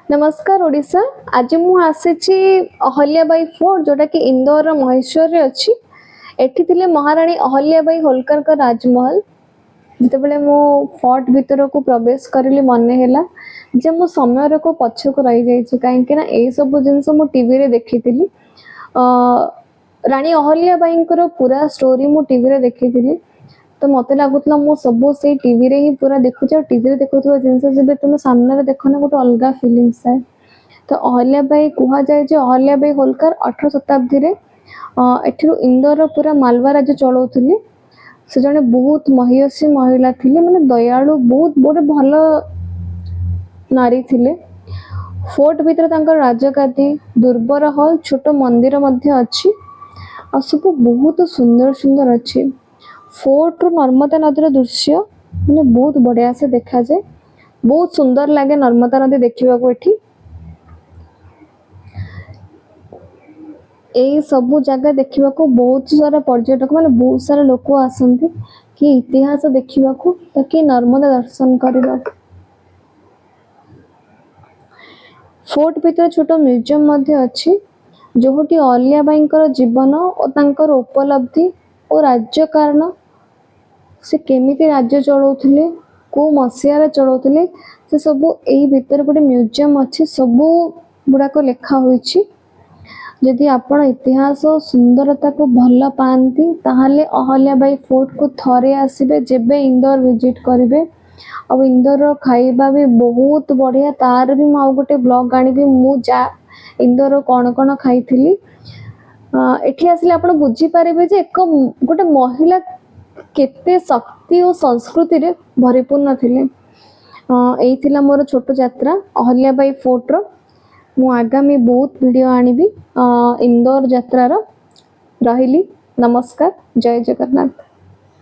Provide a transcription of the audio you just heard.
नमस्कार ओडिशा। आज मु आसी अहल्याबाई फोर्ट जोटा कि इंदौर महेश्वर रे अच्छी। एठी थिले महारानी अहल्याबाई होलकर का राजमहल। जितेबले मो फोर्ट भीतर को प्रवेश करली मन हैला जे मो समय को पछ को रही जाइछि काहेकि ना ए सब जिंस मो टीवी रे देखिथिली। रानी अहल्याबाई पूरा स्टोरी मु टीवी रे देखिथिली। तो मते लागुतला मो सब से टीवी रे ही पूरा देखुछ और टीवी रे देखुथवा जिंस जबे तुम सामने रे देखो ना गोटे अलगा फीलिंग्स है। तो अहल्याबाई कहा जाए जे अहल्याबाई होलकर 18 शताब्दी रे एठिरो इंदौर पूरा मालवा राज्य चलाउथिले। से जने बहुत महियसी महिला थिले माने दयालु बहुत बड़े भल नारी थिले। फोर्ट भीतर तांकर राजगादी दुर्बर हल छोट मंदिर मध्य अछि और सब बहुत सुंदर सुंदर अछि। फोर्ट रो नर्मदा नदी दृश्य माने बहुत बढ़िया से देखा जाए। बहुत सुंदर लगे नर्मदा नदी देखिबा को एठी। ए सब जगह देखिबा को बहुत सारा पर्यटक माने बहुत सारा लोक आसंती कि इतिहास देखिबा को ताकि नर्मदा दर्शन करबा। फोर्ट भीतर छोट म्यूजियम मध्य अछि जोहटी अहल्याबाईंकर जीवन और तांकर उपलब्धि और राज्य कारण से केमिति राज्य चलाउथिले को मसिया चलाउथिले से सब एही भीतर गोटे म्यूजियम अछि। सब गुडा को लेखा होईछि। यदि आपण इतिहास और सुंदरता को भल पाती ताहले अहल्याबाई फोर्ट को थरे आसिबे जेबे इंदौर विजिट करिवे। अब इंदौर रो खाइबा भी बहुत बढ़िया तार भी मु गोटे ब्लॉग आनिबी मु जा इंदौर कोन कोन खाइथिली। एठी आसिले आपण बुझी पारिबे जे एक गोटे महिला केते शक्ति और संस्कृति रे भरिपूर्ण थिले। एई थिला मोर छोट यात्रा अहल्याबाई फोर्ट रो। मु आगामी बहुत वीडियो आनिबी इंदौर यात्रा रो। रहिली नमस्कार जय जगन्नाथ।